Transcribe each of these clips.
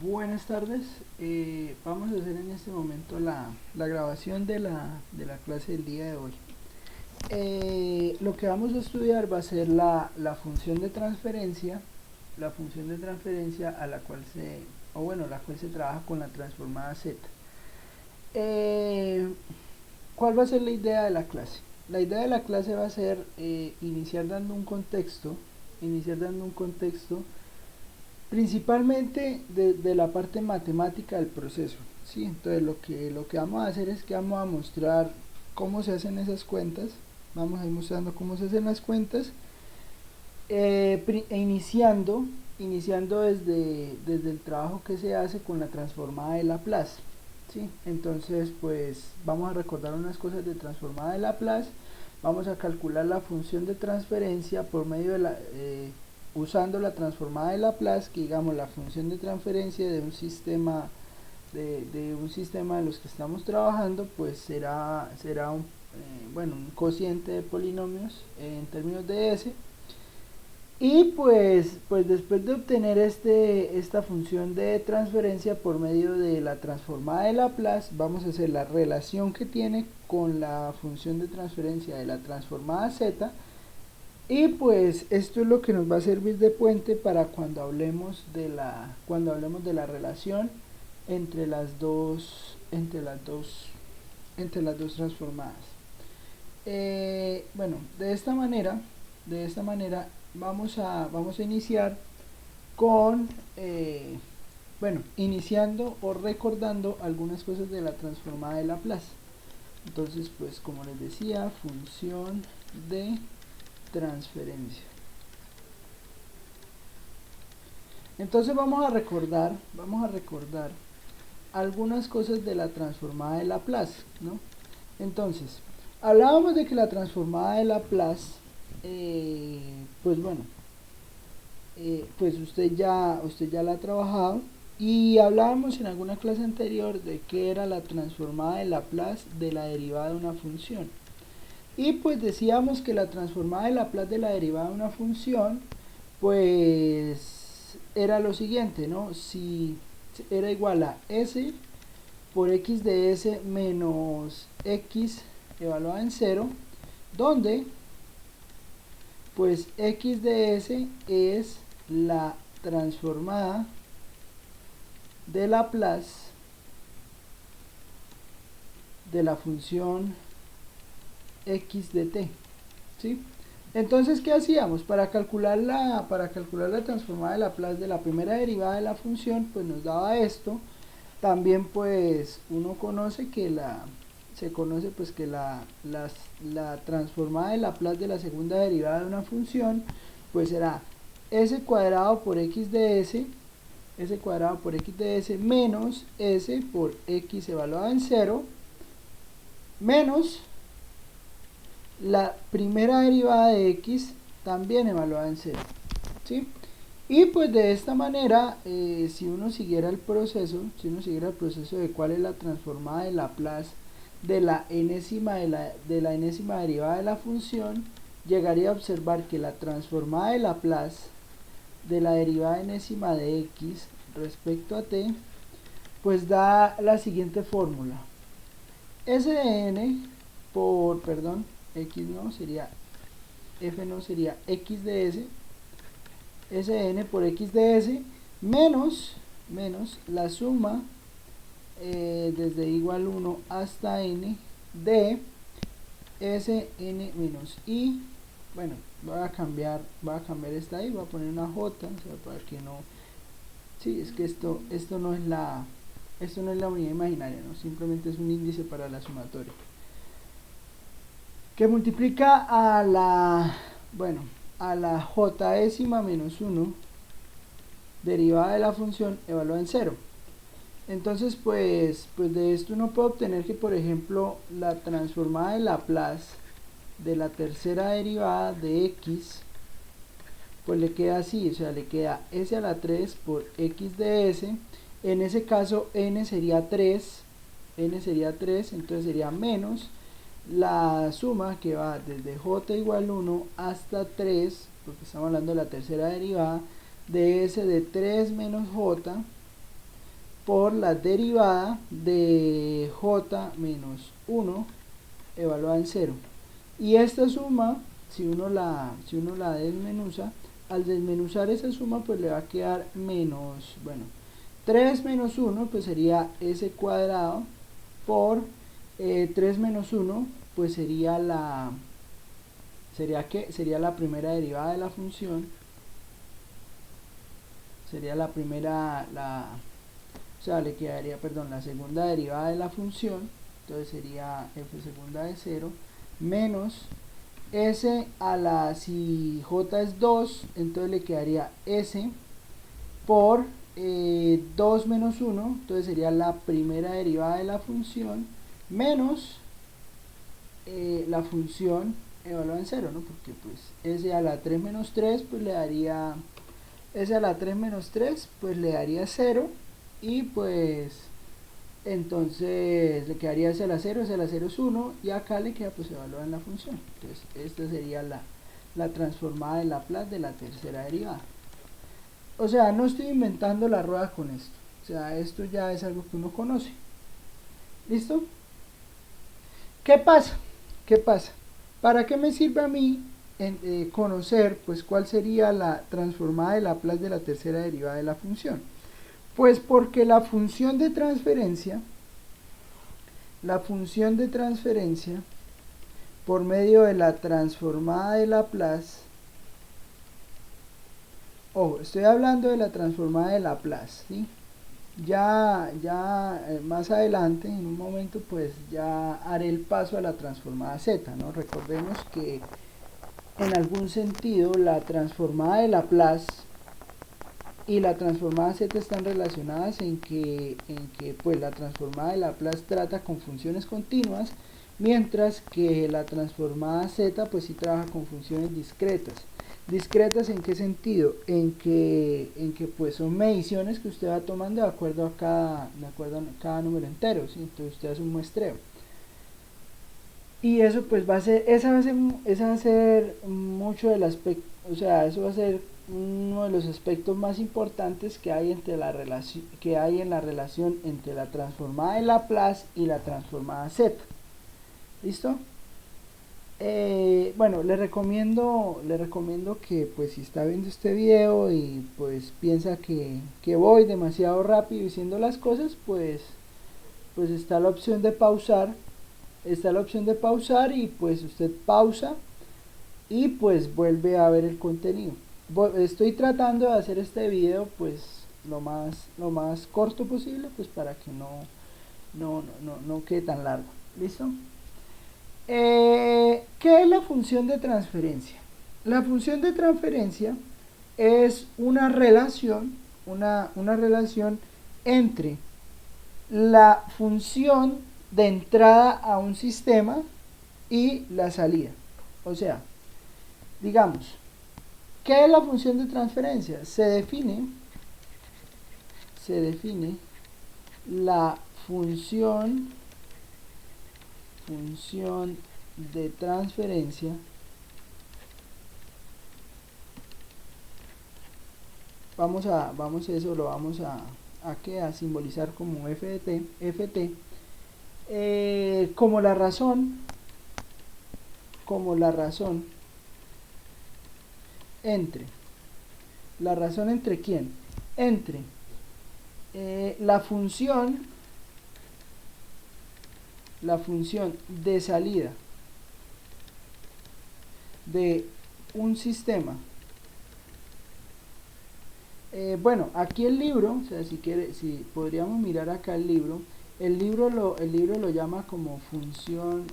Buenas tardes. Vamos a hacer en este momento la grabación de la clase del día de hoy. Lo que vamos a estudiar va a ser la función de transferencia, a la cual la cual se trabaja con la transformada z. ¿Cuál va a ser la idea de la clase? La idea de la clase va a ser iniciar dando un contexto, principalmente de la parte matemática del proceso, ¿sí? Entonces lo que vamos a hacer es que vamos a mostrar cómo se hacen esas cuentas, vamos a ir mostrando cómo se hacen las cuentas, iniciando desde el trabajo que se hace con la transformada de Laplace, ¿sí? Entonces pues vamos a recordar unas cosas de transformada de Laplace, vamos a calcular la función de transferencia por medio de usando la transformada de Laplace, que digamos la función de transferencia de un sistema de los que estamos trabajando, pues será un cociente de polinomios en términos de s. Y pues después de obtener esta función de transferencia por medio de la transformada de Laplace, vamos a hacer la relación que tiene con la función de transferencia de la transformada z. Y pues esto es lo que nos va a servir de puente para cuando hablemos de la relación entre las dos transformadas. Bueno, de esta manera vamos a iniciar con iniciando o recordando algunas cosas de la transformada de Laplace. Entonces, pues como les decía, función de transferencia. Entonces vamos a recordar algunas cosas de la transformada de Laplace, ¿no? Entonces, hablábamos de que la transformada de Laplace, pues usted ya la ha trabajado, y hablábamos en alguna clase anterior de qué era la transformada de Laplace de la derivada de una función. Y pues decíamos que la transformada de Laplace de la derivada de una función, pues era lo siguiente, ¿no? Si era igual a s por x de s menos x evaluada en 0, donde pues x de s es la transformada de Laplace de la función x de t, ¿sí? Entonces, ¿qué hacíamos? Para calcular la transformada de Laplace de la primera derivada de la función, pues nos daba esto. También pues uno conoce que la transformada de Laplace de la segunda derivada de una función, pues será s cuadrado por x de s menos s por x evaluado en 0 menos la primera derivada de x también evaluada en 0, ¿sí? Y pues de esta manera, si uno siguiera el proceso de cuál es la transformada de Laplace de la enésima derivada de la función, llegaría a observar que la transformada de Laplace de la derivada enésima de x respecto a t, pues da la siguiente fórmula: s de n por, x no sería, f no sería x de s, Sn por x de s menos la suma desde igual 1 hasta n de Sn menos i. Bueno, voy a cambiar esta i, voy a poner una j, o sea, para que no, sí, es que esto no es la unidad imaginaria, ¿no? Simplemente es un índice para la sumatoria que multiplica a la j menos 1 derivada de la función evaluada en 0. Entonces pues de esto uno puede obtener que, por ejemplo, la transformada de Laplace de la tercera derivada de x, pues le queda así, o sea, le queda s a la 3 por x de s. En ese caso n sería 3, entonces sería menos la suma que va desde j igual 1 hasta 3, porque estamos hablando de la tercera derivada, de s de 3 menos j por la derivada de j menos 1 evaluada en 0. Y esta suma, si uno la desmenuza, al desmenuzar esa suma pues le va a quedar menos, bueno, 3 menos 1 pues sería s cuadrado por 3 menos 1 pues sería la primera derivada de la función, sería la primera, o sea, le quedaría, perdón, la segunda derivada de la función, entonces sería f segunda de 0 menos s a la, si j es 2, entonces le quedaría s por 2 menos 1, entonces sería la primera derivada de la función menos la función evaluada en 0, ¿no? Porque pues s a la 3 menos 3 pues le daría s a la 3 menos 3 pues le daría 0, y pues entonces le quedaría s a la 0, s a la 0 es 1, y acá le queda pues evaluada en la función. Entonces esta sería la transformada de Laplace de la tercera derivada. O sea, no estoy inventando la rueda con esto, o sea, esto ya es algo que uno conoce. ¿Listo? ¿Qué pasa? ¿Qué pasa? ¿Para qué me sirve a mí conocer pues cuál sería la transformada de Laplace de la tercera derivada de la función? Pues porque la función de transferencia por medio de la transformada de Laplace, ojo, estoy hablando de la transformada de Laplace, ¿sí? Ya más adelante, en un momento, pues ya haré el paso a la transformada z, ¿no? Recordemos que en algún sentido la transformada de Laplace y la transformada z están relacionadas en que pues la transformada de Laplace trata con funciones continuas, mientras que la transformada z pues sí trabaja con funciones discretas. ¿Discretas en qué sentido? En que pues son mediciones que usted va tomando de acuerdo a cada número entero, ¿sí? Entonces usted hace un muestreo. Y eso pues va a ser, esa va a ser mucho del aspecto, o sea, eso va a ser uno de los aspectos más importantes que hay en la relación entre la transformada de Laplace y la transformada z. ¿Listo? Bueno, le recomiendo que pues si está viendo este video y pues piensa que voy demasiado rápido diciendo las cosas, pues está la opción de pausar. Y pues usted pausa y pues vuelve a ver el contenido. Estoy tratando de hacer este video pues lo más corto posible, pues para que no quede tan largo. ¿Listo? ¿Qué es la función de transferencia? La función de transferencia es una relación entre la función de entrada a un sistema y la salida. O sea, digamos, ¿qué es la función de transferencia? Se define la función de transferencia vamos a simbolizar como ft, como la razón entre ¿quién? Entre la función de salida de un sistema. Bueno, aquí el libro, o sea, si podríamos mirar acá el libro lo llama como función,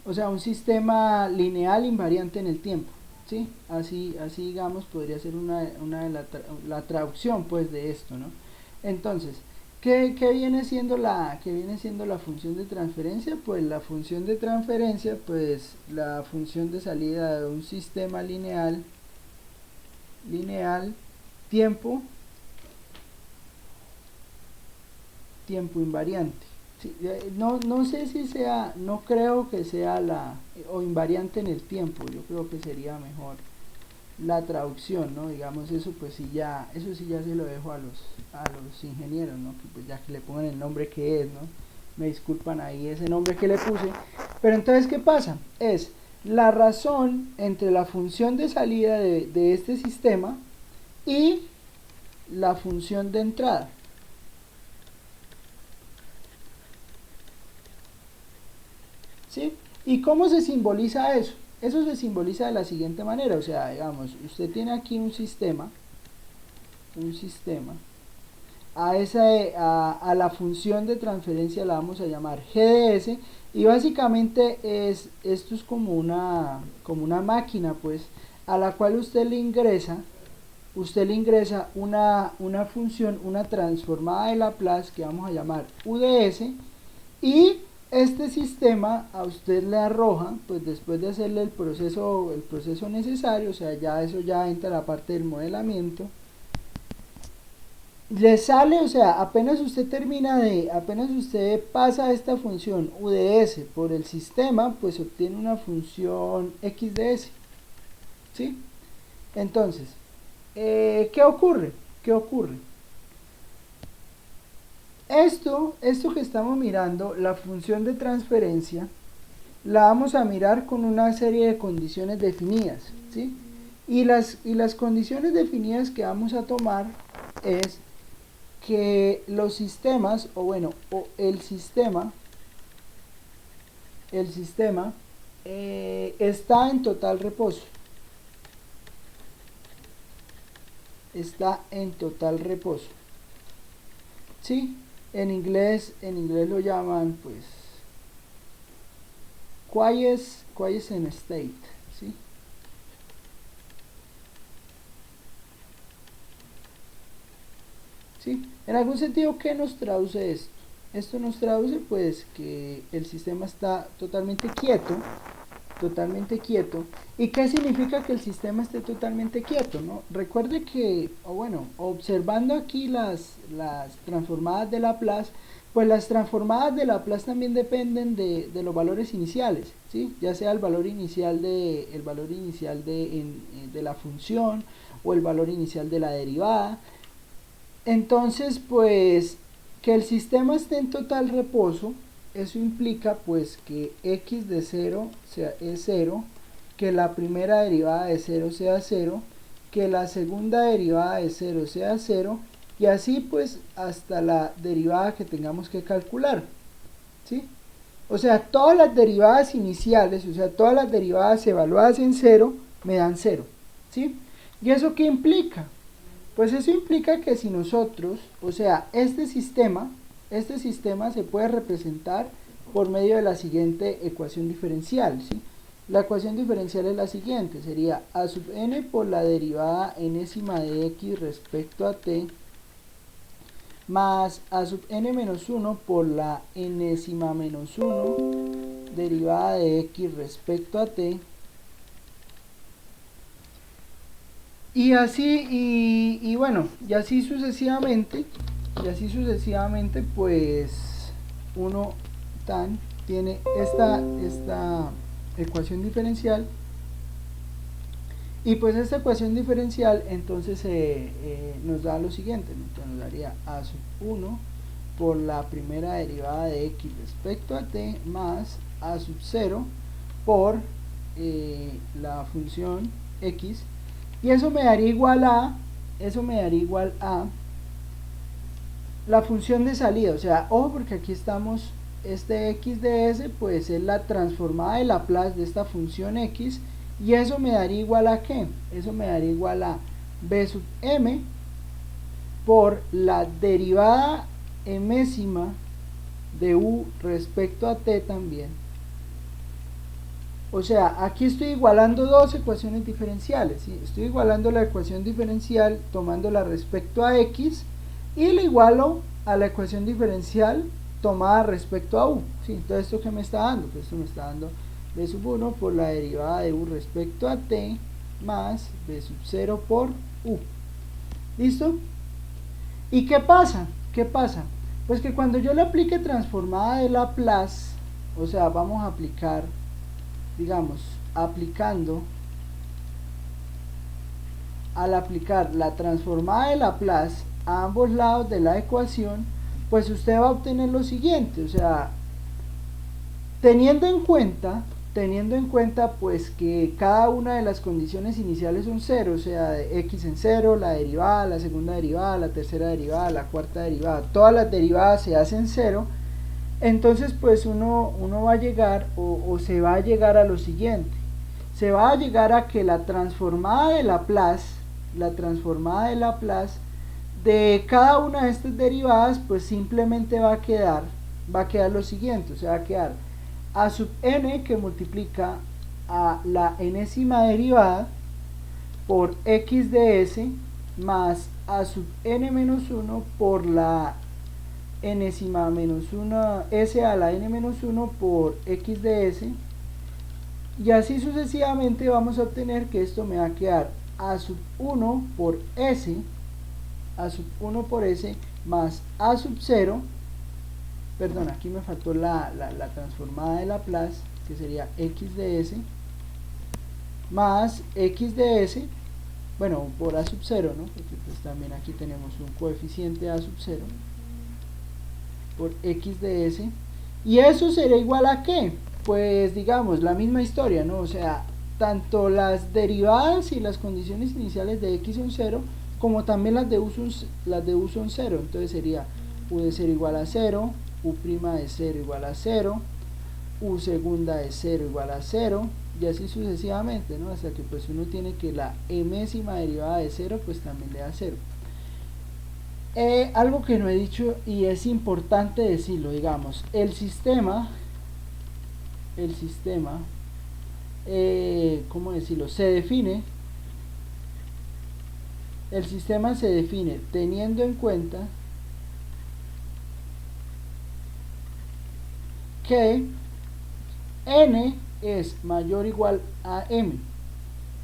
o sea, un sistema lineal invariante en el tiempo, ¿sí? Así digamos, podría ser la traducción pues de esto, ¿no? Entonces, ¿qué viene siendo la función de transferencia? Pues la función de transferencia, pues la función de salida de un sistema lineal, tiempo invariante. Sí, no sé si sea, no creo que sea o invariante en el tiempo, yo creo que sería mejor la traducción, ¿no? Digamos, eso pues sí ya, eso sí ya se lo dejo a los ingenieros, ¿no? Que pues ya que le pongan el nombre que es, ¿no? Me disculpan ahí ese nombre que le puse. Pero entonces, ¿qué pasa? Es la razón entre la función de salida de este sistema y la función de entrada. ¿Sí? ¿Y cómo se simboliza eso? Eso se simboliza de la siguiente manera, o sea, digamos, usted tiene aquí un sistema, a la función de transferencia la vamos a llamar GDS, y básicamente esto es como una máquina, pues, a la cual usted le ingresa una función, una transformada de Laplace que vamos a llamar UDS, y este sistema a usted le arroja, pues después de hacerle el proceso necesario, o sea, ya eso ya entra la parte del modelamiento, le sale, o sea, apenas usted pasa esta función UDS por el sistema, pues obtiene una función XDS, ¿sí? Entonces, ¿qué ocurre? Esto que estamos mirando, la función de transferencia, la vamos a mirar con una serie de condiciones definidas, ¿sí? Y las condiciones definidas que vamos a tomar es que los sistemas, el sistema está en total reposo. ¿Sí? En inglés lo llaman, pues, quiescent state, ¿sí? ¿Sí? En algún sentido, ¿qué nos traduce esto? Esto nos traduce, pues, que el sistema está totalmente quieto. ¿Y qué significa que el sistema esté totalmente quieto, no? Recuerde que, observando aquí las transformadas de Laplace, pues las transformadas de Laplace también dependen de los valores iniciales, ¿sí? Ya sea el valor inicial de la función o el valor inicial de la derivada. Entonces, pues, que el sistema esté en total reposo, eso implica pues que x de 0 es 0, que la primera derivada de 0 sea 0, que la segunda derivada de 0 sea 0, y así pues hasta la derivada que tengamos que calcular, ¿sí? O sea, todas las derivadas iniciales, o sea, todas las derivadas evaluadas en 0 me dan 0, ¿sí? ¿Y eso qué implica? Pues eso implica que si nosotros, o sea, este sistema se puede representar por medio de la siguiente ecuación diferencial, ¿sí? La ecuación diferencial es la siguiente, sería a sub n por la derivada enésima de x respecto a t, más a sub n menos 1 por la enésima menos 1 derivada de x respecto a t, y así, y así sucesivamente, pues uno tiene esta ecuación diferencial, y pues esta ecuación diferencial entonces nos da lo siguiente, ¿no? Entonces nos daría a sub 1 por la primera derivada de x respecto a t, más a sub 0 por la función x, y eso me daría igual a la función de salida. O sea, ojo, porque aquí estamos, este x de s pues es la transformada de Laplace de esta función x, y eso me daría igual a ¿qué? Eso me daría igual a b sub m por la derivada enésima de u respecto a t también. O sea, aquí estoy igualando dos ecuaciones diferenciales, ¿sí? Estoy igualando la ecuación diferencial tomándola respecto a x, y le igualo a la ecuación diferencial tomada respecto a u, ¿sí? Entonces, ¿esto qué me está dando? Pues esto me está dando b sub 1 por la derivada de u respecto a t, más b sub 0 por u. ¿Listo? ¿Y qué pasa? Pues que cuando yo le aplique transformada de Laplace, o sea, vamos a aplicar, digamos, aplicando al aplicar la transformada de Laplace a ambos lados de la ecuación, pues usted va a obtener lo siguiente, o sea, teniendo en cuenta pues que cada una de las condiciones iniciales son cero, o sea, de x en cero, la derivada, la segunda derivada, la tercera derivada, la cuarta derivada, todas las derivadas se hacen cero. Entonces pues uno va a llegar o se va a llegar a lo siguiente, se va a llegar a que la transformada de Laplace de cada una de estas derivadas pues simplemente va a quedar lo siguiente, o sea, va a quedar a sub n, que multiplica a la enésima derivada por x de s, más a sub n menos 1 por la enésima menos 1 s a la n menos 1 por x de s, y así sucesivamente vamos a obtener que esto me va a quedar a sub 1 por s más a sub 0, perdón, aquí me faltó la transformada de Laplace, que sería x de s, más x de s, bueno, por a sub 0, ¿no? Porque pues también aquí tenemos un coeficiente a sub 0, por x de s, y eso será igual a ¿qué? Pues digamos, la misma historia, ¿no? O sea, tanto las derivadas y las condiciones iniciales de x son 0, como también las de u son 0, entonces sería u de 0 igual a 0, u' de 0 igual a 0, u segunda de 0 igual a 0, y así sucesivamente, ¿no? Hasta que pues uno tiene que la enésima derivada de 0 pues también le da 0. Algo que no he dicho y es importante decirlo, digamos, el sistema, ¿cómo decirlo? El sistema se define teniendo en cuenta que n es mayor o igual a m.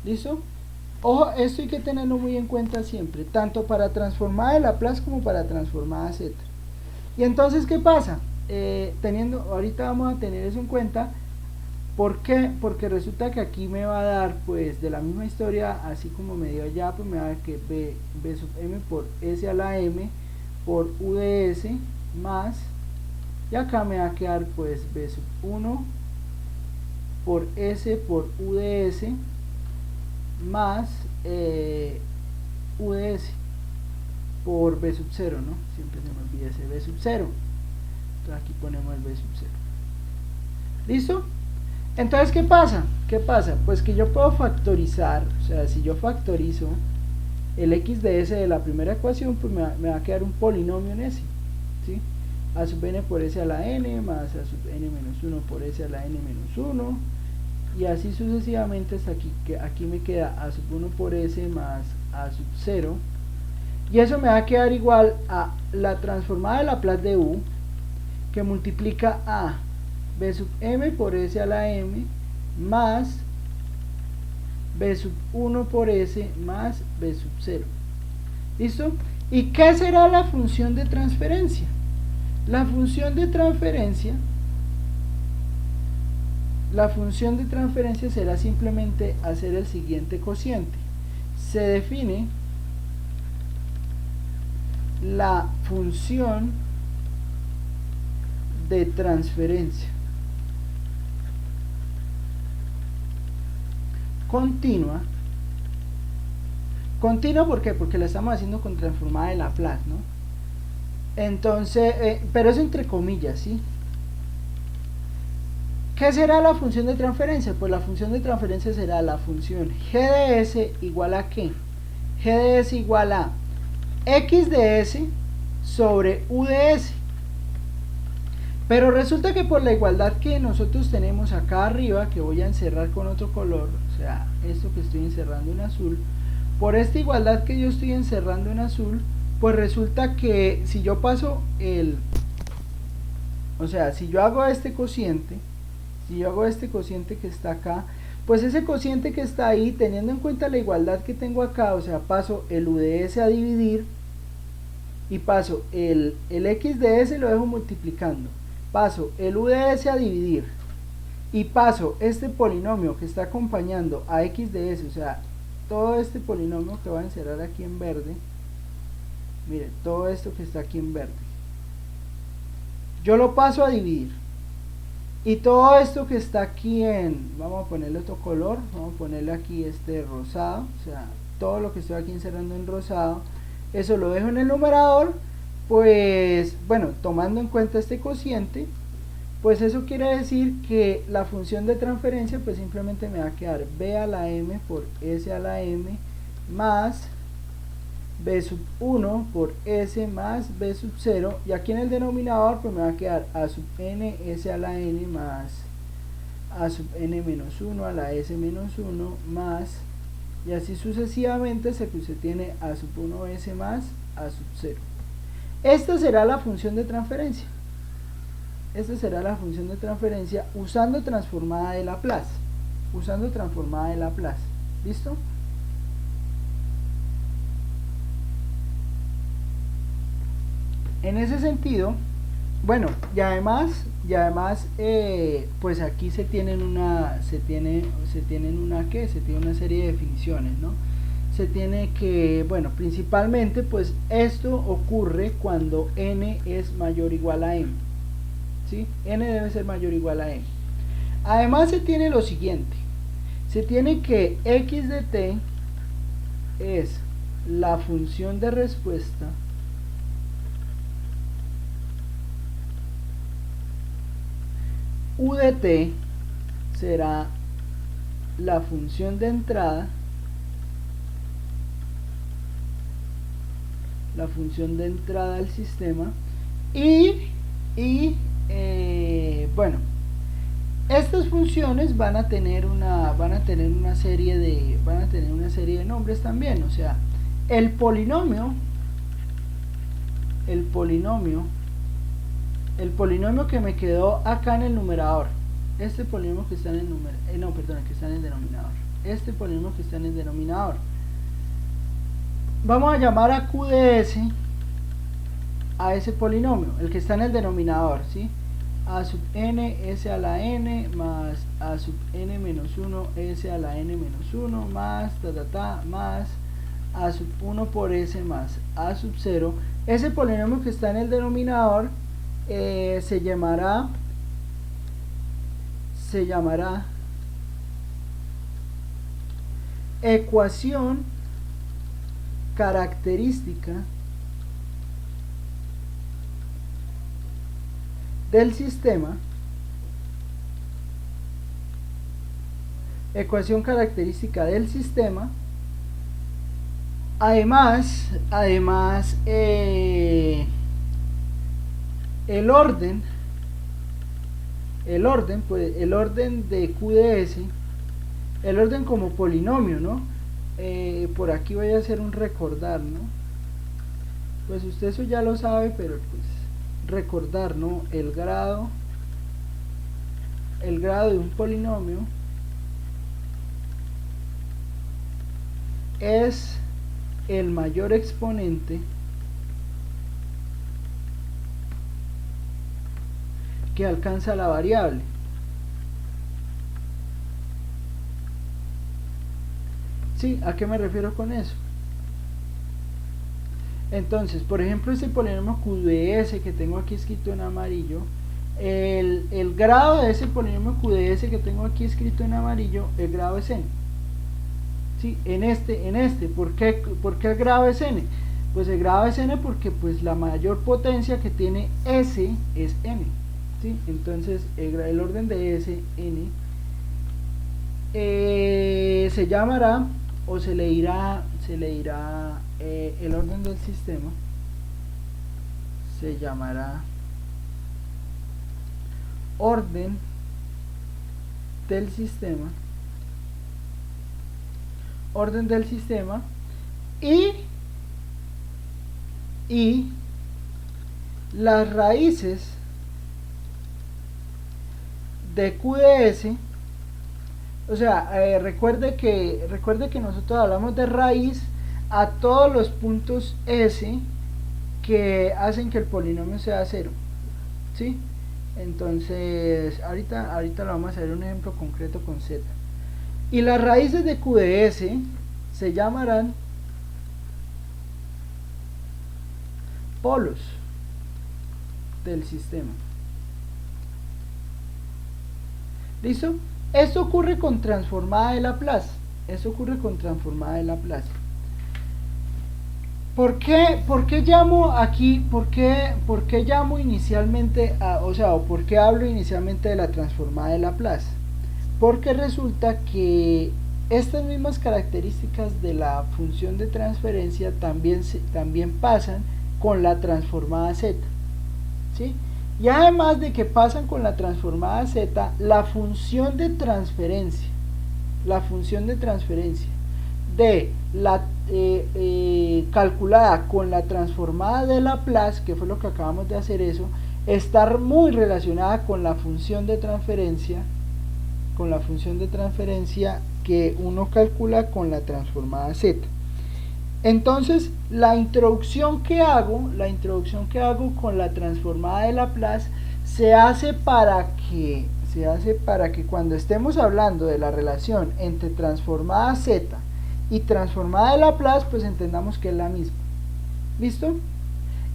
¿Listo? Ojo, esto hay que tenerlo muy en cuenta siempre, tanto para transformada de Laplace como para transformada z. Y entonces, ¿qué pasa? Ahorita vamos a tener eso en cuenta. ¿Por qué? Porque resulta que aquí me va a dar, pues, de la misma historia, así como me dio allá, pues me va a dar que b sub m por s a la m por u de s más, y acá me va a quedar, pues, b sub 1 por s por u de s más u de s por b sub 0, ¿no? Siempre se me olvida ese b sub 0. Entonces aquí ponemos el b sub 0. ¿Listo? Entonces, ¿qué pasa? Pues que yo puedo factorizar, o sea, si yo factorizo el x de s de la primera ecuación, pues me va a quedar un polinomio en s, ¿sí? A sub n por s a la n más a sub n menos 1 por s a la n menos 1, y así sucesivamente hasta aquí me queda a sub 1 por s más a sub 0, y eso me va a quedar igual a la transformada de Laplace de u, que multiplica a b sub m por s a la m más b sub 1 por s más b sub 0. ¿Listo? ¿Y qué será la función de transferencia? La función de transferencia será simplemente hacer el siguiente cociente. Se define la función de transferencia continua. ¿Por qué? Porque la estamos haciendo con transformada de Laplace, ¿no? Entonces, pero es entre comillas, ¿sí? ¿Qué será la función de transferencia? Pues la función de transferencia será la función g de s igual a ¿qué? G de s igual a x de s sobre u de s. Pero resulta que por la igualdad que nosotros tenemos acá arriba, que voy a encerrar con otro color, o sea, esto que estoy encerrando en azul, por esta igualdad que yo estoy encerrando en azul, pues resulta que si yo paso si yo hago este cociente, que está acá, pues ese cociente que está ahí, teniendo en cuenta la igualdad que tengo acá, o sea, paso el u de s a dividir, y paso el x de s lo dejo multiplicando, paso el u de s a dividir, y paso este polinomio que está acompañando a x de s, o sea, todo este polinomio que va a encerrar aquí en verde, mire, todo esto que está aquí en verde, yo lo paso a dividir, y todo esto que está aquí en, vamos a ponerle otro color, vamos a ponerle aquí este rosado, o sea, todo lo que estoy aquí encerrando en rosado, eso lo dejo en el numerador, pues, bueno, tomando en cuenta este cociente, pues eso quiere decir que la función de transferencia pues simplemente me va a quedar b a la m por s a la m más b sub 1 por s más b sub 0, y aquí en el denominador pues me va a quedar a sub n s a la n más a sub n menos 1 a la s menos 1 más, y así sucesivamente hasta que usted tiene a sub 1 s más a sub 0. Esta será la función de transferencia. Esta será la función de transferencia usando transformada de Laplace. Usando transformada de Laplace. ¿Listo? En ese sentido, bueno, y además pues aquí se tiene una serie de definiciones, ¿no? Se tiene que, bueno, principalmente pues esto ocurre cuando n es mayor o igual a m. ¿Sí? N debe ser mayor o igual a m. Además se tiene lo siguiente, se tiene que x de t es la función de respuesta u de t será la función de entrada, al sistema, y bueno, estas funciones van a tener una serie de nombres también. O sea, el polinomio que me quedó acá en el numerador, este polinomio que está en el que está en el denominador, este polinomio que está en el denominador, vamos a llamar a q de s a ese polinomio, el que está en el denominador, ¿sí? A sub n s a la n más a sub n menos 1 s a la n menos 1 más más a sub 1 por s más a sub 0. Ese polinomio que está en el denominador se llamará ecuación característica del sistema, además el orden de q de s, el orden como polinomio, ¿no? Por aquí voy a hacer un recordar, ¿no? Pues usted eso ya lo sabe, pero pues recordar, ¿no? El grado de un polinomio es el mayor exponente que alcanza la variable. ¿Sí? ¿A qué me refiero con eso? Entonces, por ejemplo, este polinomio q de s que tengo aquí escrito en amarillo, el grado de ese polinomio q de s que tengo aquí escrito en amarillo, el grado es n. ¿Sí? En este, ¿por qué el grado es n? Pues el grado es n porque pues la mayor potencia que tiene s es n. ¿Sí? Entonces el orden de s, n, se llamará, o se le dirá el orden del sistema se llamará orden del sistema, y las raíces de q de s. O sea, recuerde que nosotros hablamos de raíz a todos los puntos s que hacen que el polinomio sea 0, ¿sí? Entonces, ahorita lo vamos a hacer un ejemplo concreto con z. Y las raíces de q de s se llamarán polos del sistema. ¿Listo? Esto ocurre con transformada de Laplace. ¿Por qué llamo aquí, por qué llamo inicialmente, o por qué hablo inicialmente de la transformada de Laplace? Porque resulta que estas mismas características de la función de transferencia también pasan con la transformada z, ¿sí? Y además de que pasan con la transformada z, la función de transferencia de la calculada con la transformada de Laplace, que fue lo que acabamos de hacer, está muy relacionada con la función de transferencia, que uno calcula con la transformada z. Entonces, la introducción que hago con la transformada de Laplace se hace para que cuando estemos hablando de la relación entre transformada z y transformada de Laplace, pues entendamos que es la misma. ¿Listo?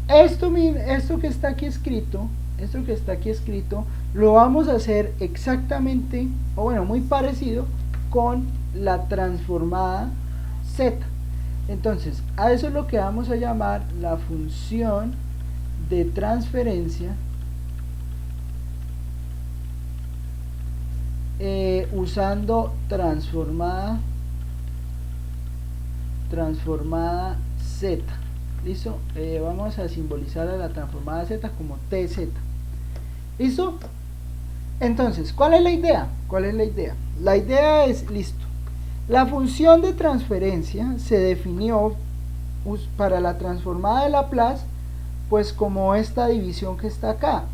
Esto que está aquí escrito, lo vamos a hacer exactamente, o bueno, muy parecido con la transformada z. Entonces, a eso es lo que vamos a llamar la función de transferencia usando transformada z. ¿Listo? Vamos a simbolizar a la transformada z como tz. ¿Listo? Entonces, ¿cuál es la idea? La idea es, listo, la función de transferencia se definió para la transformada de Laplace pues como esta división que está acá.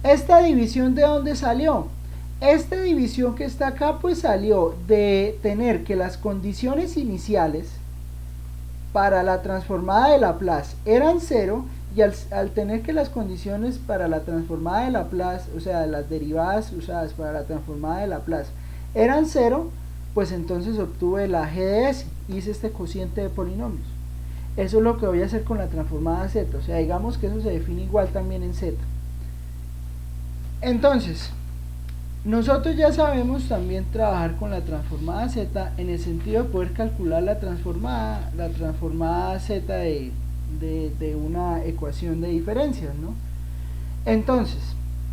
¿Esta división de dónde salió? Esta división que está acá pues salió de tener que las condiciones iniciales para la transformada de Laplace eran 0, y al tener que las condiciones para la transformada de Laplace, o sea, las derivadas usadas para la transformada de Laplace eran 0, pues entonces obtuve la g de s, hice este cociente de polinomios. Eso es lo que voy a hacer con la transformada z, o sea, digamos que eso se define igual también en z. Entonces, nosotros ya sabemos también trabajar con la transformada z en el sentido de poder calcular la transformada z de una ecuación de diferencias, ¿no? Entonces,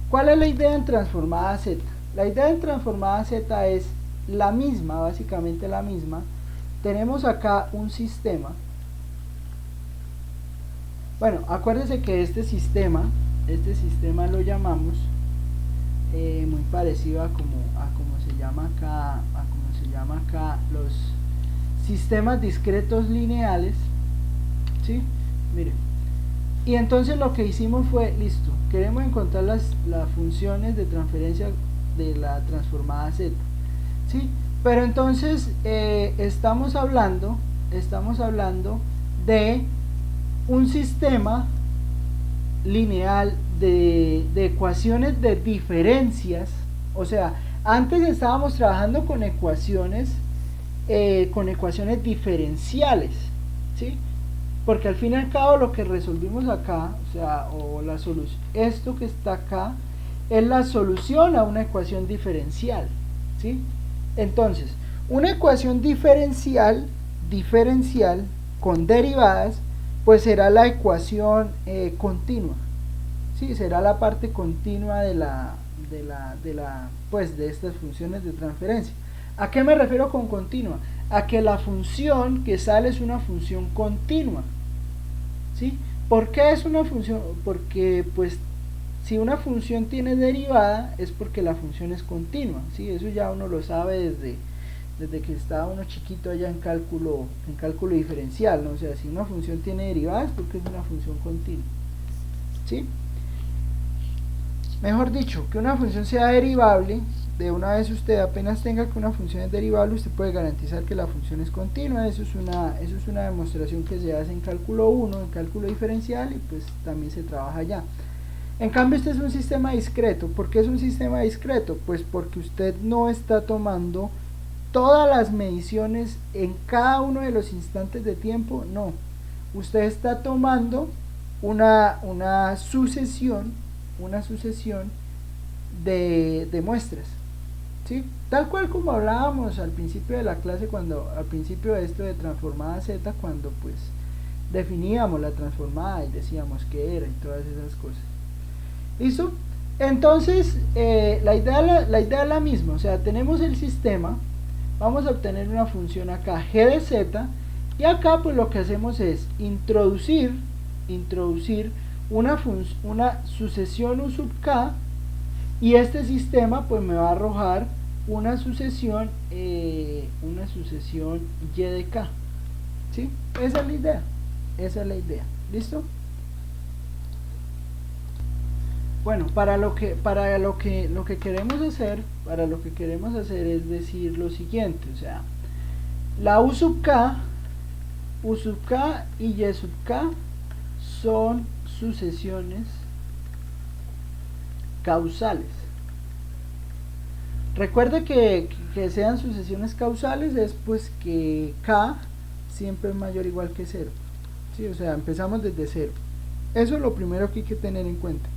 ¿cuál es la idea en transformada z? La idea en transformada z es la misma, básicamente la misma. Tenemos acá un sistema. Bueno, acuérdense que este sistema lo llamamos muy parecido a como se llama acá los sistemas discretos lineales, ¿sí? Miren, y entonces lo que hicimos fue, listo, queremos encontrar las funciones de transferencia de la transformada z, ¿sí? Pero entonces estamos hablando de un sistema lineal de ecuaciones de diferencias. O sea, antes estábamos trabajando con ecuaciones diferenciales, ¿sí? Porque al fin y al cabo lo que resolvimos acá, o sea, la solución, esto que está acá es la solución a una ecuación diferencial, ¿sí? Entonces, una ecuación diferencial con derivadas, pues será la ecuación continua, ¿sí? Será la parte continua de estas funciones de transferencia. ¿A qué me refiero con continua? A que la función que sale es una función continua, ¿sí? ¿Por qué es una función? Porque pues si una función tiene derivada es porque la función es continua, ¿sí? Eso ya uno lo sabe desde que estaba uno chiquito allá en cálculo diferencial, ¿no? O sea, si una función tiene derivadas es porque es una función continua, ¿sí? Mejor dicho, que una función sea derivable, de una vez usted apenas tenga que una función es derivable, usted puede garantizar que la función es continua. Eso es una demostración que se hace en cálculo 1, en cálculo diferencial, y pues también se trabaja allá. En cambio, este es un sistema discreto. ¿Por qué es un sistema discreto? Pues porque usted no está tomando todas las mediciones en cada uno de los instantes de tiempo, no. Usted está tomando una sucesión de muestras, ¿sí? Tal cual como hablábamos al principio de la clase, al principio de esto de transformada Z, cuando pues definíamos la transformada y decíamos qué era y todas esas cosas. ¿Listo? Entonces, la idea es la misma, o sea, tenemos el sistema, vamos a obtener una función acá, g de z, y acá pues lo que hacemos es introducir una sucesión u sub k, y este sistema pues me va a arrojar una sucesión y de k, ¿sí? Esa es la idea, ¿listo? Bueno, para lo que queremos hacer es decir lo siguiente, o sea, la u sub k y y sub k son sucesiones causales. Recuerde que sean sucesiones causales es pues que k siempre es mayor o igual que 0, ¿sí? O sea, empezamos desde 0. Eso es lo primero que hay que tener en cuenta.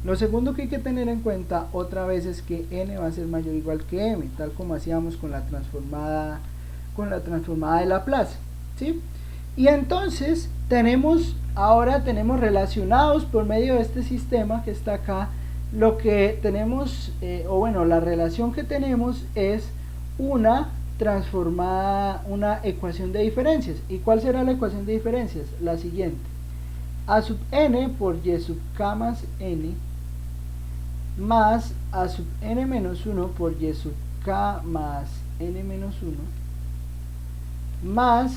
Lo segundo que hay que tener en cuenta otra vez es que n va a ser mayor o igual que m, tal como hacíamos con la transformada de Laplace, ¿sí? Y entonces ahora tenemos relacionados por medio de este sistema que está acá, lo que tenemos, la relación que tenemos es una ecuación de diferencias. ¿Y cuál será la ecuación de diferencias? La siguiente: a sub n por y sub k más n más a sub n menos 1 por y sub k más n menos 1 más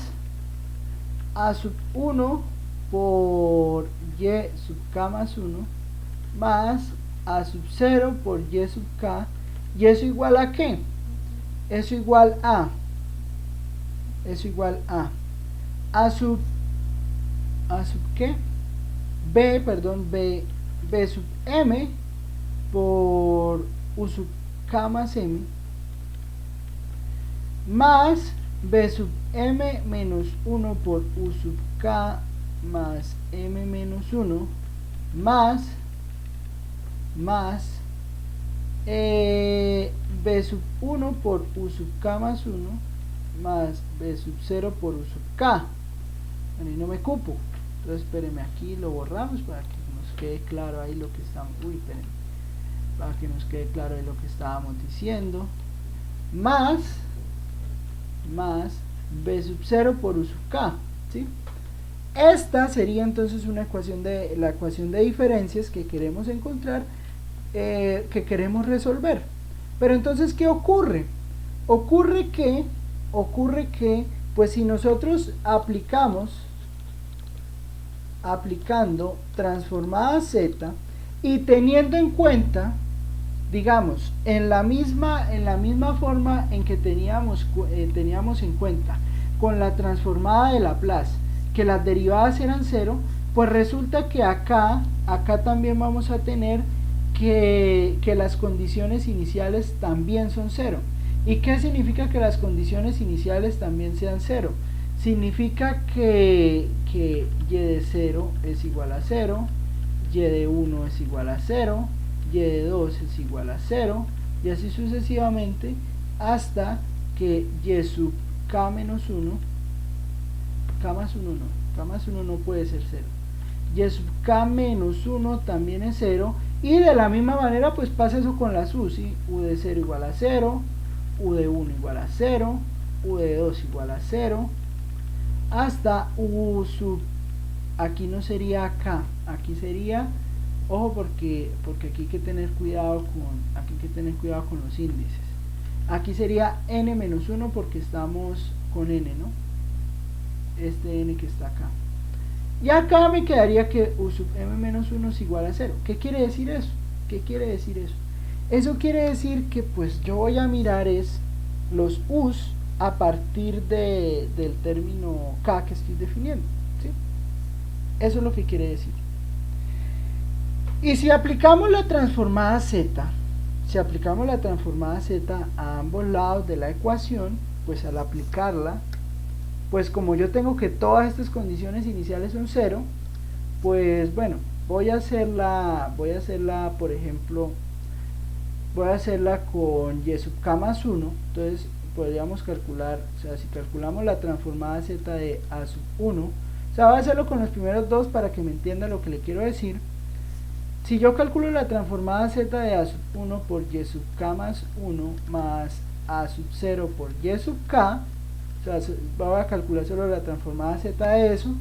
a sub 1 por y sub k más 1 más a sub 0 por y sub k. ¿Y eso igual a qué? Eso igual a sub ¿qué? B sub m por u sub k más m más b sub m menos 1 por u sub k más m menos 1 más b sub 1 por u sub k más 1 más b sub 0 por u sub k. Bueno, y no me cupo, entonces espéreme, aquí lo borramos para que nos quede claro ahí lo que estamos, para que nos quede claro ahí lo que estábamos diciendo, más b sub 0 por u sub k, ¿sí? Esta sería entonces la ecuación de diferencias que queremos encontrar, que queremos resolver. Pero entonces, ¿qué ocurre? Ocurre que pues si nosotros aplicando transformada z y teniendo en cuenta, digamos, en la misma forma en que teníamos en cuenta con la transformada de Laplace, que las derivadas eran 0, pues resulta que acá también vamos a tener que las condiciones iniciales también son 0. ¿Y qué significa que las condiciones iniciales también sean 0? Significa que y de 0 es igual a 0, y de 1 es igual a 0, y de 2 es igual a 0, y así sucesivamente hasta que y sub k menos 1, k más 1 no puede ser 0, y sub k menos 1 también es 0, y de la misma manera pues pasa eso con las u, ¿sí? U de 0 igual a 0, u de 1 igual a 0, u de 2 igual a 0, hasta u sub, aquí no sería acá, aquí sería, ojo porque aquí hay que tener cuidado con los índices, aquí sería n menos 1 porque estamos con n, ¿no? Este n que está acá, y acá me quedaría que u sub m menos 1 es igual a 0. ¿Qué quiere decir eso? Eso quiere decir que pues yo voy a mirar los u's a partir del término k que estoy definiendo, ¿sí? Eso es lo que quiere decir. Y si aplicamos la transformada z, si aplicamos la transformada z a ambos lados de la ecuación, pues al aplicarla, pues como yo tengo que todas estas condiciones iniciales son 0, pues bueno, voy a hacerla por ejemplo, voy a hacerla con y sub k más 1, entonces podríamos calcular, o sea, si calculamos la transformada z de a sub 1, o sea, voy a hacerlo con los primeros dos para que me entienda lo que le quiero decir. Si yo calculo la transformada z de a sub 1 por y sub k más 1 más a sub 0 por y sub k, o sea, voy a calcular solo la transformada z de eso,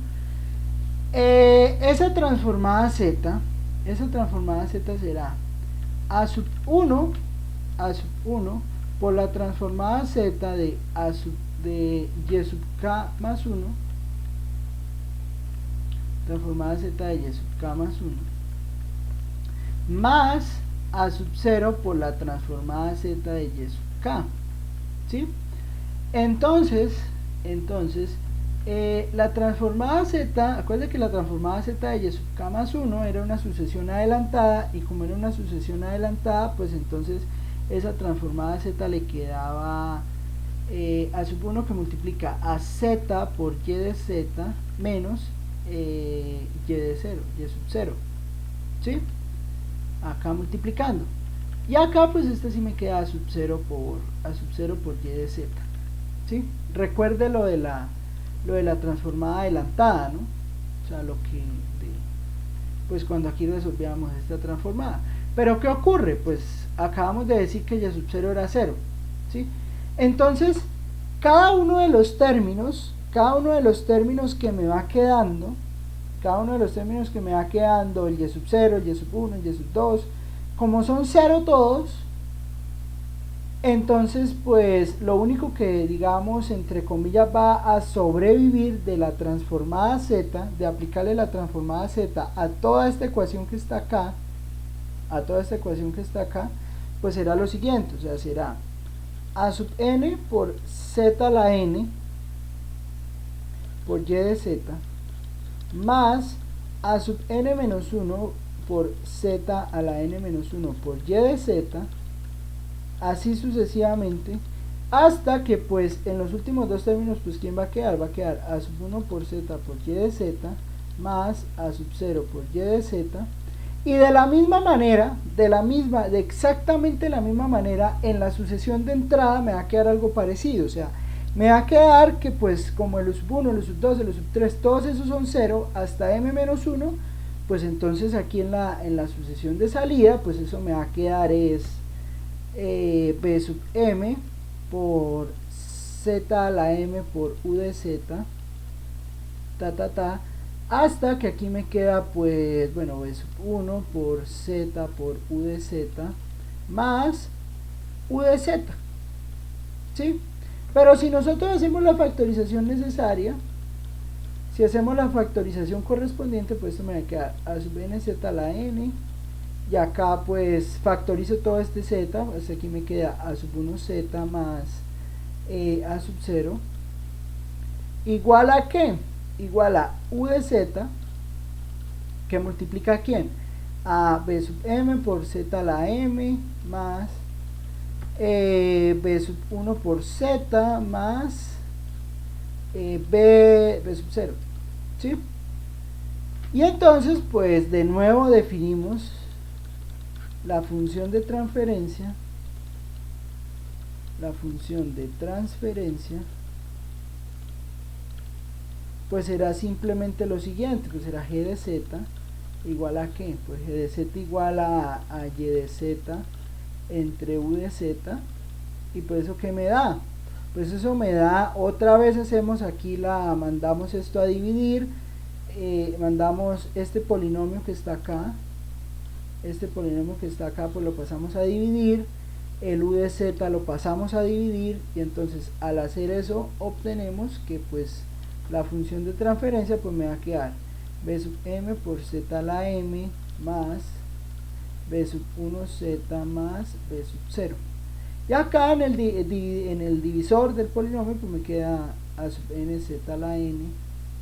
esa transformada z será a sub 1 por la transformada z de y sub k más 1, transformada z de y sub k más 1, más a sub 0 por la transformada z de y sub k, ¿sí? Entonces la transformada z, acuérdense que la transformada z de y sub k más 1 era una sucesión adelantada, y como era una sucesión adelantada, pues entonces esa transformada z le quedaba a sub 1 que multiplica a z por y de z menos y de 0, y sub 0, ¿sí? Acá multiplicando, y acá pues esta sí me queda a sub 0 por y de z, ¿sí? Recuerde lo de la transformada adelantada, ¿no? O sea, pues cuando aquí resolvíamos esta transformada. Pero ¿qué ocurre? Pues acabamos de decir que y sub 0 era 0, ¿sí? Entonces, cada uno de los términos que me va quedando, el y sub 0, el y sub 1, el y sub 2, como son 0 todos, entonces pues lo único que, digamos, entre comillas, va a sobrevivir de la transformada z, de aplicarle la transformada z a toda esta ecuación que está acá, pues será lo siguiente, o sea, será a sub n por z a la n por y de z más a sub n menos 1 por z a la n menos 1 por y de z, así sucesivamente, hasta que pues en los últimos dos términos, pues ¿quién va a quedar? Va a quedar a sub 1 por z por y de z más a sub 0 por y de z, y de la misma manera, de exactamente la misma manera, en la sucesión de entrada me va a quedar algo parecido, o sea, me va a quedar que pues como el sub 1, el sub 2, el sub 3, todos esos son 0 hasta m menos 1, pues entonces aquí en la sucesión de salida, pues eso me va a quedar es b sub m por z a la m por u de z, hasta que aquí me queda pues, bueno, b sub 1 por z por u de z más u de z, ¿sí? Pero si nosotros hacemos la factorización necesaria, si hacemos la factorización correspondiente, pues esto me va a quedar a sub n z a la n, y acá pues factorizo todo este z, hasta aquí me queda a sub 1 z más a sub 0, igual a ¿qué? Igual a u de z, que multiplica ¿a quién? A b sub m por z a la m más b sub 1 por z más b sub 0, ¿sí? Y entonces pues de nuevo definimos la función de transferencia, pues será simplemente lo siguiente, pues será g de z igual a ¿qué? Pues g de z igual a y de z entre u de z, y pues eso ¿qué me da? Pues eso me da, otra vez hacemos aquí mandamos esto a dividir, mandamos este polinomio que está acá, pues lo pasamos a dividir, el u de z lo pasamos a dividir, y entonces al hacer eso obtenemos que pues la función de transferencia pues me va a quedar b sub m por z a la m más b sub 1z más b sub 0, y acá en el divisor del polinomio pues me queda a sub n z a la n,